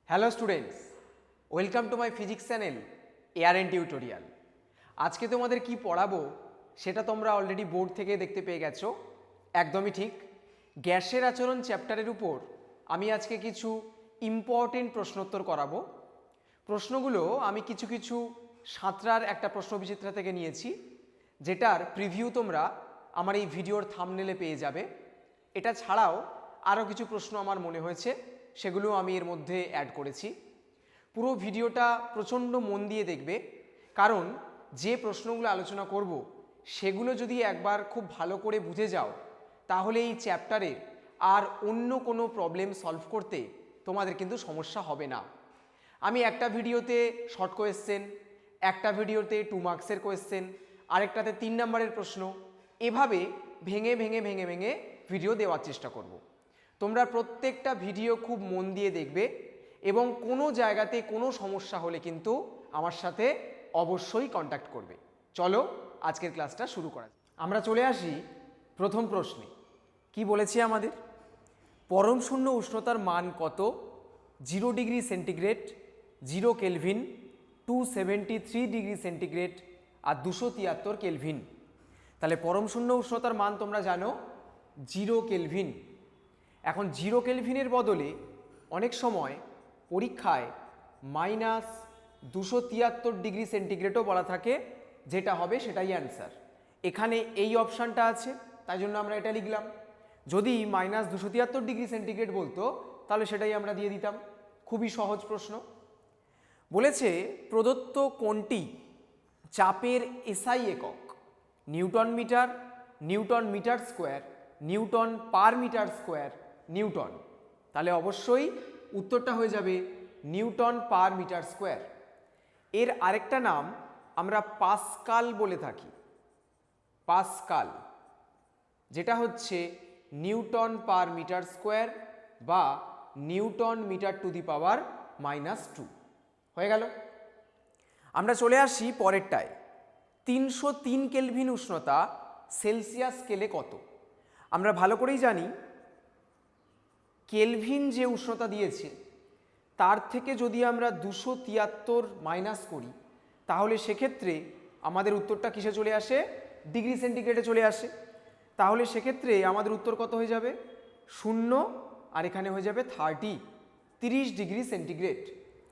Hello students, welcome to my physics channel এআরএন tutorial. আজকে তোমাদের কি পড়াবো সেটা তোমরা অলরেডি বোর্ড থেকে দেখতে পেয়ে গেছো। একদমই ঠিক, গ্যাসের আচরণ চ্যাপ্টারের উপর আমি আজকে কিছু ইম্পর্টেন্ট প্রশ্নোত্তর করাবো। প্রশ্নগুলো আমি কিছু কিছু সাঁতরার একটা প্রশ্নবিচিত্রা থেকে নিয়েছি, যেটার প্রিভিউ তোমরা আমার এই ভিডিওর থাম্বনেলে পেয়ে যাবে। এটা ছাড়াও আরও কিছু প্রশ্ন আমার মনে হয়েছে, সেগুলো আমি এর মধ্যে অ্যাড করেছি। পুরো ভিডিওটা প্রচণ্ড মন দিয়ে দেখবে, কারণ যে প্রশ্নগুলো আলোচনা করব সেগুলো যদি একবার খুব ভালো করে বুঝে যাও, তাহলে এই চ্যাপ্টারের আর অন্য কোনো প্রবলেম সলভ করতে তোমাদের কিন্তু সমস্যা হবে না। আমি একটা ভিডিওতে শর্ট কোয়েশ্চেন, একটা ভিডিওতে 2 মার্কসের কোয়েশ্চেন, আরেকটাতে 3 নম্বরের প্রশ্ন, এভাবে ভেঙে ভেঙে ভেঙে ভেঙে ভিডিও দেওয়ার চেষ্টা করব। তোমরা প্রত্যেকটা ভিডিও খুব মন দিয়ে দেখবে এবং কোনো জায়গাতে কোনো সমস্যা হলে কিন্তু আমার সাথে অবশ্যই কন্ট্যাক্ট করবে। চলো আজকের ক্লাসটা শুরু করা যাক। আমরা চলে আসি প্রথম প্রশ্নে। কি বলেছি আমাদের? পরম শূন্য উষ্ণতার মান কত? 0 degree centigrade, 0 kelvin, 273 degree centigrade আর 273 কেলভিন। তাহলে পরম শূন্য উষ্ণতার মান তোমরা জানো 0 কেলভিন। এখন 0 কেলভিনের বদলে অনেক সময় পরীক্ষায় -273 ডিগ্রি সেন্টিগ্রেডও বলা থাকে, যেটা হবে সেটাই অ্যান্সার। এখানে এই অপশানটা আছে, তাই জন্য আমরা এটা লিখলাম। যদি -273 ডিগ্রি সেন্টিগ্রেড বলতো তাহলে সেটাই আমরা দিয়ে দিতাম। খুবই সহজ প্রশ্ন। বলেছে প্রদত্ত কোণটি চাপের এসআই একক newton metre, newton metre square, newton per metre square, newton. তাহলে অবশ্যই উত্তরটা হয়ে যাবে নিউটন পার মিটার স্কোয়ার। এর আরেকটা নাম আমরা পাস্কাল বলে থাকি, পাস্কাল, যেটা হচ্ছে নিউটন পার মিটার স্কোয়ার বা নিউটন মিটার টু দি পাওয়ার -2। হয়ে গেল। আমরা চলে আসি পরেরটায়। 303 কেলভিন উষ্ণতা সেলসিয়াস স্কেলে কত? আমরা ভালো করেই জানি কেলভিন যে উষ্ণতা দিয়েছে তার থেকে যদি আমরা 273 মাইনাস করি, তাহলে সেক্ষেত্রে আমাদের উত্তরটা কিসে চলে আসে? ডিগ্রি সেন্টিগ্রেডে চলে আসে। তাহলে সেক্ষেত্রে আমাদের উত্তর কত হয়ে যাবে? 0, আর এখানে হয়ে যাবে 30 ডিগ্রি সেন্টিগ্রেড।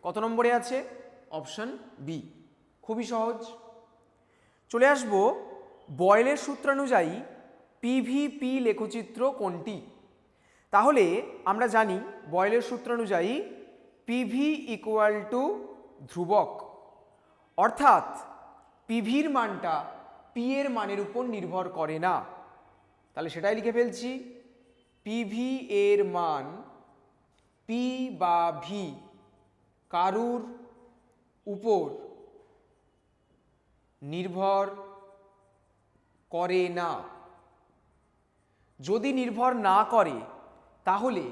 কত নম্বরে আছে? Option B. খুবই সহজ। চলে আসবো বয়েলের সূত্রানুযায়ী পিভিপি লেখচিত্র কোনটি? তাহলে আমরা জানি বয়েলের সূত্রানুযায়ী পিভি ইকুয়াল টু ধ্রুবক, অর্থাৎ পিভির মানটা পি এর মানের উপর নির্ভর করে না। তাহলে সেটাই লিখে ফেলছি, পিভি এর মান পি বা ভি কারুর উপর নির্ভর করে না। যদি নির্ভর না করে তাহলে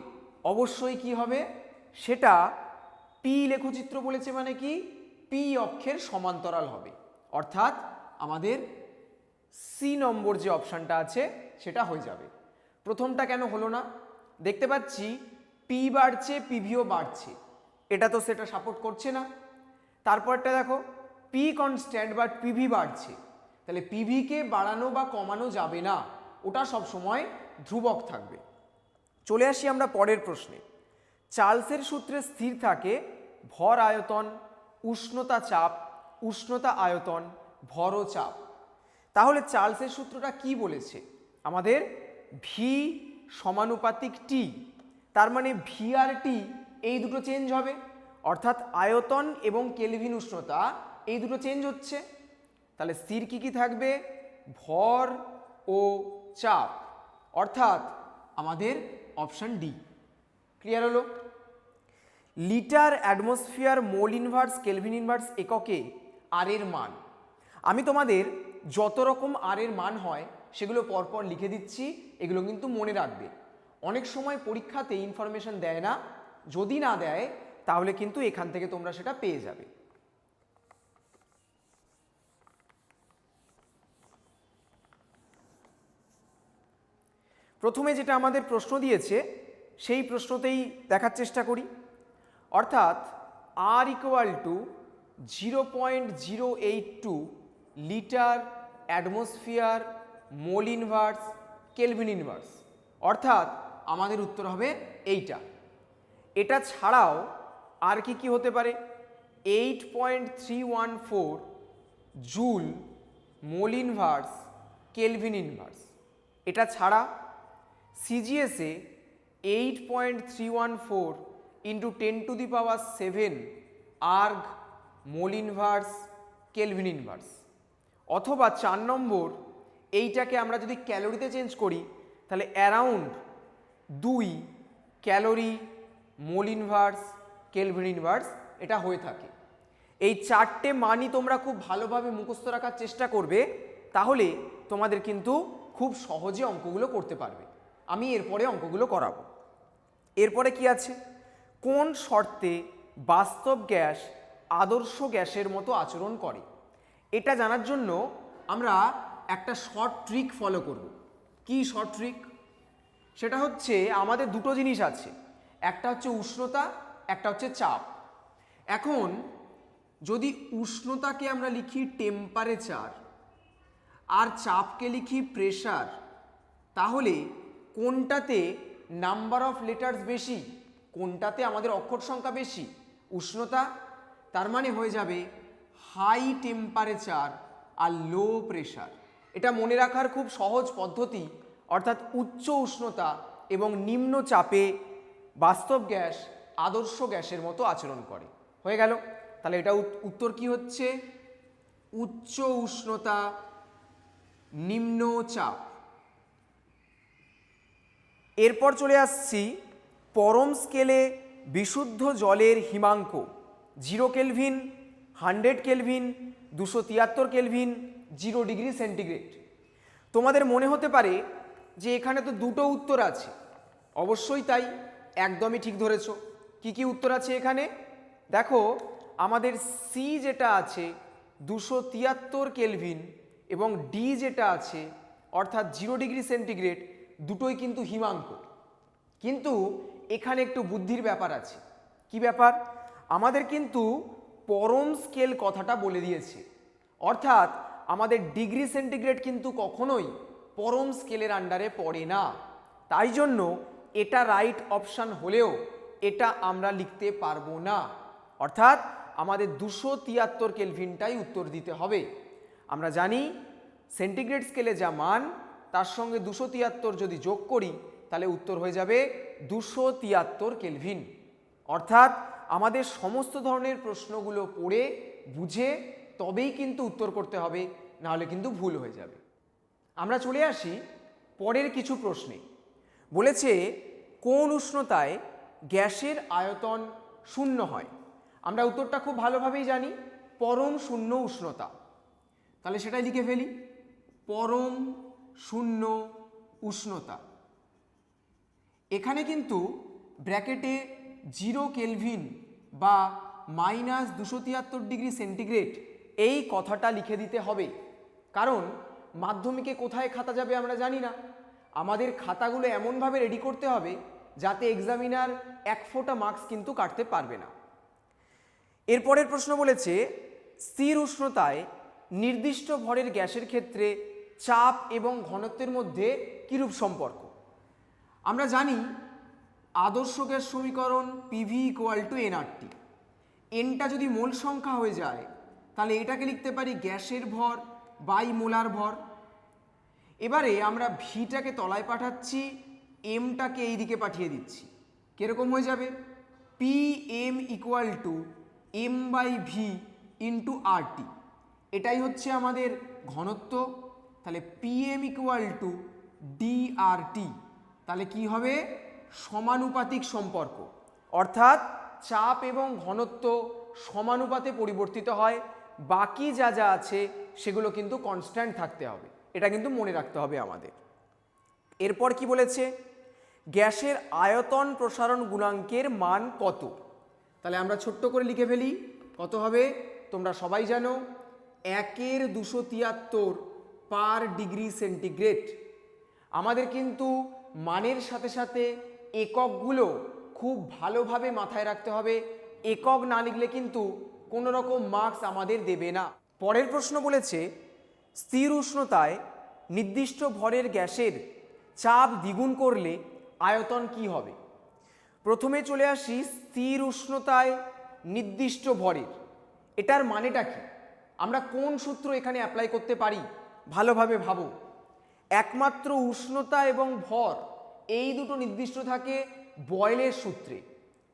অবশ্যই কি হবে? সেটা পি লেখচিত্র বলেছে মানে কি, পি অক্ষের সমান্তরাল হবে। অর্থাৎ আমাদের সি নম্বর যে অপশানটা আছে সেটা হয়ে যাবে। প্রথমটা কেন হলো না? দেখতে পাচ্ছি পি বাড়ছে, পিভিও বাড়ছে, এটা তো সেটা সাপোর্ট করছে না। তারপরটা দেখো পি কনস্ট্যান্ট বাট পিভি বাড়ছে, তাহলে পিভিকে বাড়ানো বা কমানো যাবে না, ওটা সব সময় ধ্রুবক থাকবে। চলে আসি আমরা পরের প্রশ্নে। চার্লসের সূত্রে স্থির থাকে ভর আয়তন, উষ্ণতা চাপ, উষ্ণতা আয়তন, ভর ও চাপ। তাহলে চার্লসের সূত্রটা কি বলেছে? আমাদের ভি সমানুপাতিক টি, তার মানে ভি আর টি এই দুটো চেঞ্জ হবে, অর্থাৎ আয়তন এবং কেলভিন উষ্ণতা এই দুটো চেঞ্জ হচ্ছে। তাহলে স্থির কি কি থাকবে? ভর ও চাপ, অর্থাৎ আমাদের অপশন ডি। ক্লিয়ার হলো? Litre atmosphere mole inverse kelvin inverse এককে আর এর মান। আমি তোমাদের যত রকম আর এর মান হয় সেগুলো পরপর লিখে দিচ্ছি, এগুলো কিন্তু মনে রাখবে। অনেক সময় পরীক্ষাতে ইনফরমেশন দেয় না, যদি না দেয় তাহলে কিন্তু এখান থেকে তোমরা সেটা পেয়ে যাবে। প্রথমে যেটা আমাদের প্রশ্ন দিয়েছে সেই প্রশ্নতেই দেখার চেষ্টা করি। অর্থাৎ R equal to 0.082 litre atmosphere mole inverse kelvin inverse, অর্থাৎ আমাদের উত্তর হবে এইটা। এটা ছাড়াও আর কি কি হতে পারে, 8.314 joule mole inverse kelvin inverse. এটা ছাড়া সিজিএসে 8.314 into 10⁻⁷ erg mole inverse kelvin inverse. অথবা 4 নম্বর, এইটাকে আমরা যদি ক্যালোরিতে চেঞ্জ করি তাহলে around 2 calorie mole inverse kelvin inverse এটা হয়ে থাকে। এই 4টে মানই তোমরা খুব ভালোভাবে মুখস্থ রাখার চেষ্টা করবে, তাহলে তোমাদের কিন্তু খুব সহজে অঙ্কগুলো করতে পারবে। আমি এরপরে অঙ্কগুলো করাবো। এরপরে কি আছে, কোন শর্তে বাস্তব গ্যাস আদর্শ গ্যাসের মতো আচরণ করে। এটা জানার জন্য আমরা একটা শর্ট ট্রিক ফলো করব। কি শর্ট ট্রিক? সেটা হচ্ছে আমাদের দুটো জিনিস আছে, একটা হচ্ছে উষ্ণতা, একটা হচ্ছে চাপ। এখন যদি উষ্ণতাকে আমরা লিখি টেম্পারেচার আর চাপকে লিখি প্রেশার, তাহলে কোনটাতে নাম্বার অফ লেটার্স বেশি, কোনটাতে আমাদের অক্ষর সংখ্যা বেশি? উষ্ণতা। তার মানে হয়ে যাবে হাই টেম্পারেচার আর লো প্রেশার। এটা মনে রাখার খুব সহজ পদ্ধতি, অর্থাৎ উচ্চ উষ্ণতা এবং নিম্ন চাপে বাস্তব গ্যাস আদর্শ গ্যাসের মতো আচরণ করে। হয়ে গেল। তাহলে এটা উত্তর কি হচ্ছে? উচ্চ উষ্ণতা নিম্ন চাপ। এরপর চলে আসছি পরম স্কেলে বিশুদ্ধ জলের হিমাঙ্ক 0 kelvin, 100 kelvin, 273 kelvin, 0 degree centigrade. তোমাদের মনে হতে পারে যে এখানে তো দুটো উত্তর আছে। অবশ্যই তাই, একদমই ঠিক ধরেছ। কি কি উত্তর আছে এখানে দেখো, আমাদের সি যেটা আছে 273 কেলভিন এবং ডি যেটা আছে অর্থাৎ 0 ডিগ্রি সেন্টিগ্রেড, দুটোই কিন্তু হিমাঙ্ক। কিন্তু এখানে একটু বুদ্ধির ব্যাপার আছে। কি ব্যাপার? আমাদের কিন্তু পরম স্কেল কথাটা বলে দিয়েছে, অর্থাৎ আমাদের ডিগ্রি সেন্টিগ্রেড কিন্তু কখনোই পরম স্কেলের আন্ডারে পড়ে না। তাই জন্য এটা রাইট অপশান হলেও এটা আমরা লিখতে পারবো না, অর্থাৎ আমাদের 273 কেলভিনটাই উত্তর দিতে হবে। আমরা জানি সেন্টিগ্রেড স্কেলে যা মান তার সঙ্গে 273 যদি যোগ করি তাহলে উত্তর হয়ে যাবে 273 কেলভিন। অর্থাৎ আমাদের সমস্ত ধরনের প্রশ্নগুলো পড়ে বুঝে তবেই কিন্তু উত্তর করতে হবে, নাহলে কিন্তু ভুল হয়ে যাবে। আমরা চলে আসি পরের কিছু প্রশ্নে। বলেছে কোন উষ্ণতায় গ্যাসের আয়তন শূন্য হয়। আমরা উত্তরটা খুব ভালোভাবেই জানি, পরম শূন্য উষ্ণতা। তাহলে সেটাই লিখে ফেলি, পরম শূন্য উষ্ণতা। এখানে কিন্তু ব্র্যাকেটে 0 কেলভিন বা -273 ডিগ্রি সেন্টিগ্রেড এই কথাটা লিখে দিতে হবে, কারণ মাধ্যমিকে কোথায় খাতা যাবে আমরা জানি না। আমাদের খাতাগুলো এমনভাবে রেডি করতে হবে যাতে এক্সামিনার এক ফোঁটা মার্কস কিন্তু কাটতে পারবে না। এরপরের প্রশ্ন বলেছে স্থির উষ্ণতায় নির্দিষ্ট ভরের গ্যাসের ক্ষেত্রে চাপ এবং ঘনত্বের মধ্যে কিরূপ সম্পর্ক। আমরা জানি আদর্শ গ্যাস সমীকরণ পিভি ইকুয়াল টু এনআরটি। এনটা যদি মোল সংখ্যা হয়ে যায় তাহলে এটাকে লিখতে পারি গ্যাসের ভর বাই মোলার ভর। এবারে আমরা ভিটাকে তলায় পাঠাচ্ছি, এমটাকে এই দিকে পাঠিয়ে দিচ্ছি। কিরকম হয়ে যাবে? P M equal to M by V into RT. এটাই হচ্ছে আমাদের ঘনত্ব। তাহলে P M equal to DRT. তাহলে কি হবে? সমানুপাতিক সম্পর্ক, অর্থাৎ চাপ এবং ঘনত্ব সমানুপাতে পরিবর্তিত হয়, বাকি যা যা আছে সেগুলো কিন্তু কনস্ট্যান্ট থাকতে হবে। এটা কিন্তু মনে রাখতে হবে আমাদের। এরপর কি বলেছে? গ্যাসের আয়তন প্রসারণ গুণাঙ্কের মান কত। তাহলে আমরা ছোট্ট করে লিখে ফেলি, কত হবে তোমরা সবাই জানো, 1/273 পার ডিগ্রি সেন্টিগ্রেড। আমাদের কিন্তু মানের সাথে সাথে এককগুলো খুব ভালোভাবে মাথায় রাখতে হবে, একক না লিখলে কিন্তু কোনো রকম মার্কস আমাদের দেবে না। পরের প্রশ্ন বলেছে স্থির উষ্ণতায় নির্দিষ্ট ভরের গ্যাসের চাপ দ্বিগুণ করলে আয়তন কি হবে। প্রথমে চলে আসি স্থির উষ্ণতায় নির্দিষ্ট ভরের, এটার মানেটা কি, আমরা কোন সূত্র এখানে অ্যাপ্লাই করতে পারি ভালোভাবে ভাবো। একমাত্র উষ্ণতা এবং ভর এই দুটো নির্দিষ্ট থাকে বয়েলের সূত্রে।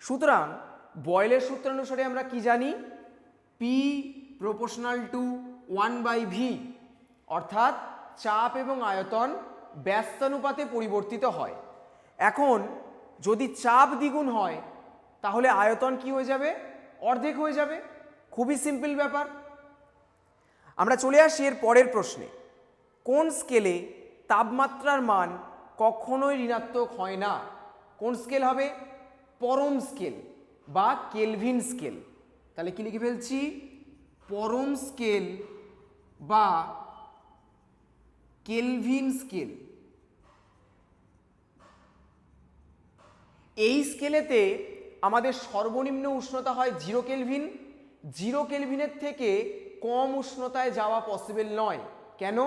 সুতরাং বয়েলের সূত্র অনুসারে আমরা কি জানি, পি প্রপোর্শনাল টু 1/v, অর্থাৎ চাপ এবং আয়তন ব্যস্তানুপাতে পরিবর্তিত হয়। এখন যদি চাপ দ্বিগুণ হয় তাহলে আয়তন কি হয়ে যাবে, অর্ধেক হয়ে যাবে। খুবই সিম্পল ব্যাপার। আমরা চলে আসি এর পরের প্রশ্নে, কোন স্কেলে তাপমাত্রার মান কখনোই ঋণাত্মক হয় না। কোন স্কেল হবে, পরম স্কেল বা কেলভিন স্কেল। তাহলে কি লিখে ফেলছি, পরম স্কেল বা কেলভিন স্কেল। এই স্কেলেতে আমাদের সর্বনিম্ন উষ্ণতা হয় 0 কেলভিন। 0 কেলভিনের থেকে কম উষ্ণতায় যাওয়া পসিবল নয়। কেন,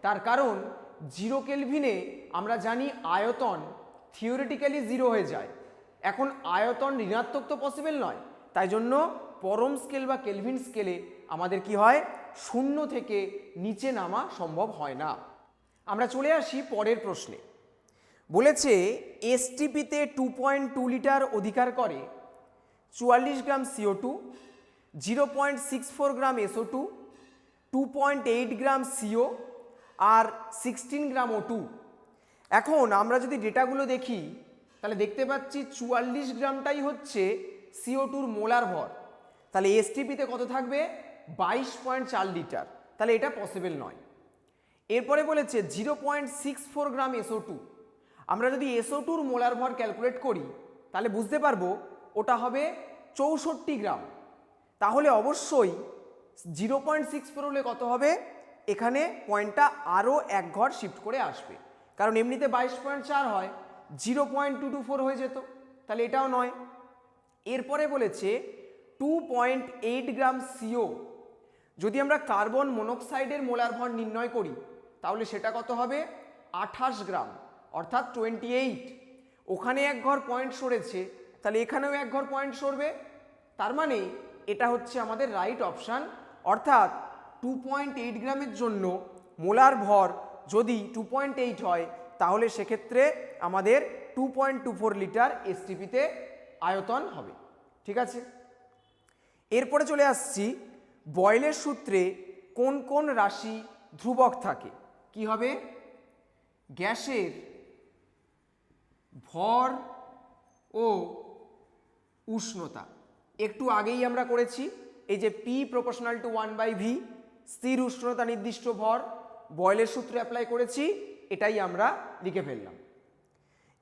তার কারণ 0 কেলভিনে আমরা জানি আয়তন থিওরিটিক্যালি 0 হয়ে যায়। এখন আয়তন ঋণাত্মক তো পসিবল নয়, তাই জন্য পরম স্কেল বা কেলভিন স্কেলে আমাদের কি হয়, 0 থেকে নিচে নামা সম্ভব হয় না। আমরা চলে আসি পরের প্রশ্নে। বলেছে এসটিপিতে 2.2 লিটার অধিকার করে 44 গ্রাম CO2, 0.64 গ্রাম SO2, 2.8 গ্রাম CO আর 16 গ্রাম O2। এখন আমরা যদি ডেটাগুলো দেখি তাহলে দেখতে পাচ্ছি 44 গ্রামটাই হচ্ছে CO2-র মোলার ভর। তাহলে এসটিপিতে কত থাকবে, 22.4 লিটার। তাহলে এটা পসিবল নয়। এরপরে বলেছে 0.64 গ্রাম SO2। আমরা যদি SO2-র মোলার ভর ক্যালকুলেট করি তাহলে বুঝতে পারবো ওটা হবে 64 গ্রাম। তাহলে অবশ্যই 0.64 হলে কত হবে, এখানে পয়েন্টটা আরও এক ঘর শিফট করে আসবে, কারণ এমনিতে 22.4 হয়, 0.224 হয়ে যেত, তাহলে এটাও নয়। এরপরে বলেছে 2.8 গ্রাম CO। যদি আমরা কার্বন মনোক্সাইডের মোলার ভর নির্ণয় করি তাহলে সেটা কত হবে, 28 গ্রাম, অর্থাৎ 28। ওখানে এক ঘর পয়েন্ট সরেছে, তাহলে এখানেও এক ঘর পয়েন্ট সরবে। তার মানে এটা হচ্ছে আমাদের রাইট অপশান, অর্থাৎ 2.8 গ্রামের জন্য মোলার ভর যদি 2.8 হয় তাহলে সেক্ষেত্রে আমাদের 2.24 লিটার এসটিপিতে আয়তন হবে। ঠিক আছে, এরপরে চলে আসছি বয়েলের সূত্রে কোন কোন রাশি ধ্রুবক থাকে। কি হবে, গ্যাসের ভর ও উষ্ণতা। একটু আগেই আমরা করেছি, এই যে পি প্রপোর্শনাল টু 1/v, স্থির উষ্ণতা নির্দিষ্ট ভর, বয়েলের সূত্র অ্যাপ্লাই করেছি, এটাই আমরা লিখে ফেললাম।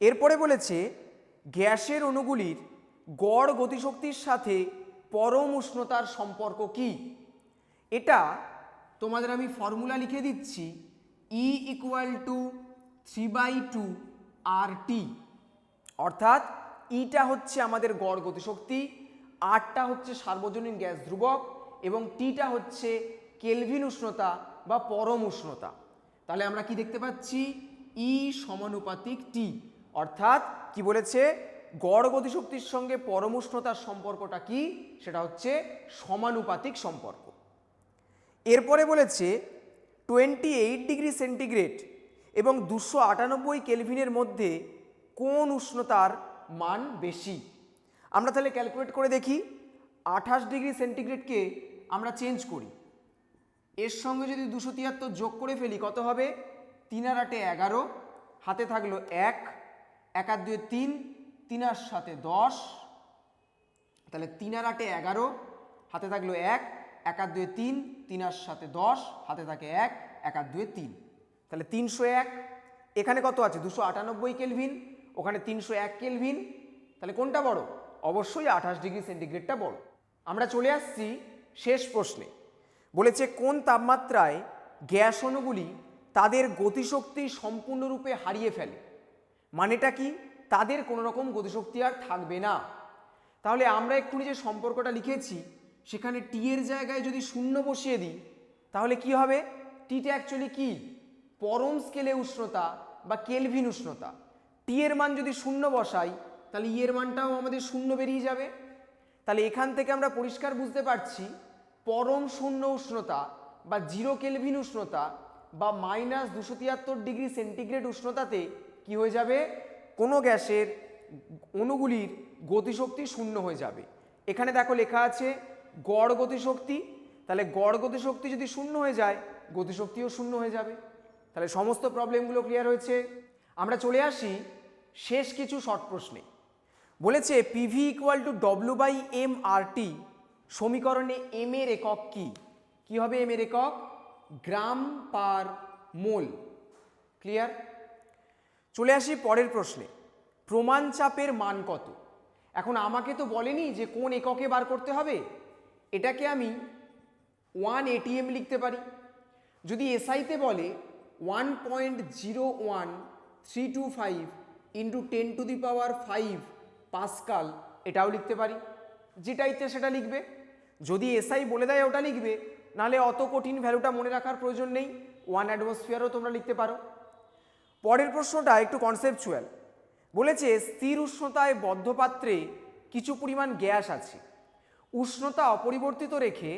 এরপরে বলেছে গ্যাসের অণুগুলির গড় গতিশক্তির সাথে পরম উষ্ণতার সম্পর্ক কি। এটা তোমাদের আমি ফর্মুলা লিখে দিচ্ছি, E = 3/2 RT, অর্থাৎ ইটা হচ্ছে আমাদের গড় গতিশক্তি, আরটা হচ্ছে সার্বজনীন গ্যাস ধ্রুবক এবং টিটা হচ্ছে কেলভিন উষ্ণতা বা পরম উষ্ণতা। তাহলে আমরা কি দেখতে পাচ্ছি, ই সমানুপাতিক টি, অর্থাৎ কি বলেছে, গড় গতিশক্তির সঙ্গে পরম উষ্ণতার সম্পর্কটা কি, সেটা হচ্ছে সমানুপাতিক সম্পর্ক। এরপরে বলেছে 28 ডিগ্রি সেন্টিগ্রেড এবং 298 কেলভিনের মধ্যে কোন উষ্ণতার মান বেশি। আমরা তাহলে ক্যালকুলেট করে দেখি, 28 ডিগ্রি সেন্টিগ্রেডকে আমরা চেঞ্জ করি, এর সঙ্গে যদি 273 যোগ করে ফেলি কত হবে, 3 আর 8 11, হাতে থাকলো 1, 1 আর 2 3, 3 আর 7 10, তাহলে 3 আর 8 11, হাতে থাকলো 1, 1 আর 2 3, 3 আর 7 10, হাতে থাকে 1, 1 আর 2 3, তাহলে 301। এখানে কত আছে, 298 কেলভিন, ওখানে 301 কেলভিন, তাহলে কোনটা বড়, অবশ্যই 28 ডিগ্রি সেন্টিগ্রেডটা বড়। আমরা চলে আসছি শেষ প্রশ্নে। বলেছে কোন তাপমাত্রায় গ্যাস অণুগুলি তাদের গতিশক্তি সম্পূর্ণরূপে হারিয়ে ফেলে। মানেটা কি, তাদের কোনো রকম গতিশক্তি আর থাকবে না। তাহলে আমরা এক্ষুনি যে সম্পর্কটা লিখেছি সেখানে টি এর জায়গায় যদি শূন্য বসিয়ে দিই তাহলে কি হবে? টিটা অ্যাকচুয়ালি কি? পরম স্কেলে উষ্ণতা বা কেলভিন উষ্ণতা। টি এর মান যদি শূন্য বসাই তাহলে ই এর মানটাও আমাদের শূন্য বেরিয়ে যাবে। তাহলে এখান থেকে আমরা পরিষ্কার বুঝতে পারছি পরম শূন্য উষ্ণতা বা 0 কেলভিন উষ্ণতা বা -273 ডিগ্রি সেন্টিগ্রেড উষ্ণতাতে কি হয়ে যাবে? কোনো গ্যাসের অণুগুলির গতিশক্তি শূন্য হয়ে যাবে। এখানে দেখো লেখা আছে গড় গতিশক্তি, তাহলে গড় গতিশক্তি যদি শূন্য হয়ে যায় গতিশক্তিও শূন্য হয়ে যাবে। তাহলে সমস্ত প্রবলেমগুলো ক্লিয়ার হয়েছে। আমরা চলে আসি শেষ কিছু শর্ট প্রশ্নে। বলেছে পিভি ইকুয়াল টু W/m/RT সমীকরণে এম এর একক কি? কি হবে এম এর একক? গ্রাম পার মোল। ক্লিয়ার? চলে আসি পরের প্রশ্নে। প্রমাণ চাপের মান কত? এখন আমাকে তো বলেনি যে কোন এককে বার করতে হবে, এটাকে আমি 1 ATM লিখতে পারি। যদি এসআইতে বলে 1.01325 ইন্টু 10⁵ পাস্কাল, এটাও লিখতে পারি। যেটা ইচ্ছে সেটা লিখবে। যদি এসআই বলে দেয় ওটা লিখবে, নাহলে অত কঠিন ভ্যালুটা মনে রাখার প্রয়োজন নেই, 1 অ্যাটমসফিয়ারও তোমরা লিখতে পারো। পরের প্রশ্নটা একটু কনসেপচুয়াল। বলেছে স্থির উষ্ণতায় বদ্ধ পাত্রে কিছু পরিমাণ গ্যাস আছে, উষ্ণতা অপরিবর্তিত রেখে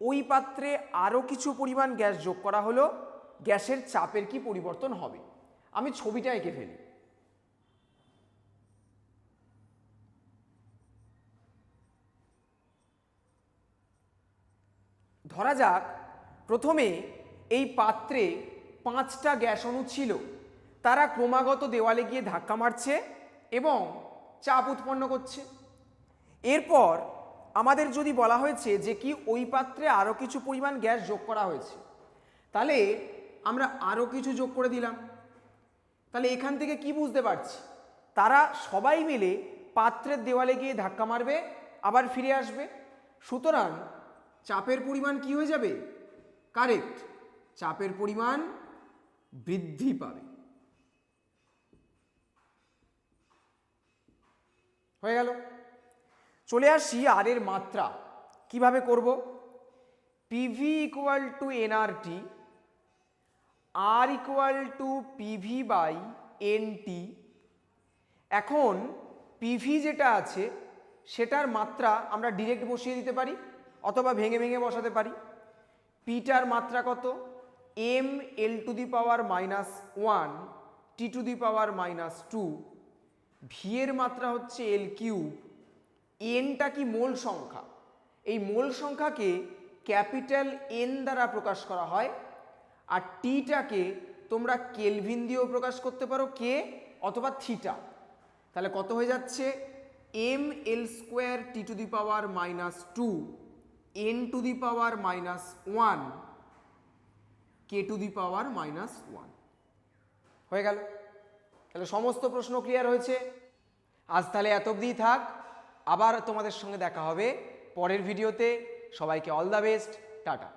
ওই পাত্রে আরও কিছু পরিমাণ গ্যাস যোগ করা হলো, গ্যাসের চাপের কি পরিবর্তন হবে? আমি ছবিটা এঁকে ফেলি। ধরা যাক প্রথমে এই পাত্রে 5টা গ্যাস অণু ছিল, তারা ক্রমাগত দেওয়ালে গিয়ে ধাক্কা মারছে এবং চাপ উৎপন্ন করছে। এরপর আমাদের যদি বলা হয়েছে যে কি ওই পাত্রে আরও কিছু পরিমাণ গ্যাস যোগ করা হয়েছে, তাহলে আমরা আরও কিছু যোগ করে দিলাম। তাহলে এখান থেকে কি বুঝতে পারছি? তারা সবাই মিলে পাত্রের দেওয়ালে গিয়ে ধাক্কা মারবে, আবার ফিরে আসবে। সুতরাং চাপের পরিমাণ কি হয়ে যাবে? কারেক্ট, চাপের পরিমাণ বৃদ্ধি পাবে। হয়ে গেল। চলে আসি আর এর মাত্রা কিভাবে করব। PV equal to NRT, R equal to PV/NT। এখন পিভি যেটা আছে সেটার মাত্রা আমরা ডিরেক্ট বসিয়ে দিতে পারি অথবা ভেঙে ভেঙে বসাতে পারি। পিটার মাত্রা কত? mL⁻⁻1 T⁻⁻2। ভি এর মাত্রা হচ্ছে L3। এনটা কি? মোল সংখ্যা। এই মোল সংখ্যাকে ক্যাপিটাল এন দ্বারা প্রকাশ করা হয়। আর টিটাকে তোমরা কেলভিন দিয়েও প্রকাশ করতে পারো, কে অথবা থিটা। তাহলে কত হয়ে যাচ্ছে? mL² T⁻⁻2 n⁻⁻1 k⁻⁻1 হয়ে গেল। তাহলে সমস্ত প্রশ্ন ক্লিয়ার হয়েছে। আজ তাহলে এত অবধিই থাক, আবার তোমাদের সঙ্গে দেখা হবে পরের ভিডিওতে। সবাইকে অল দ্য বেস্ট, টাটা।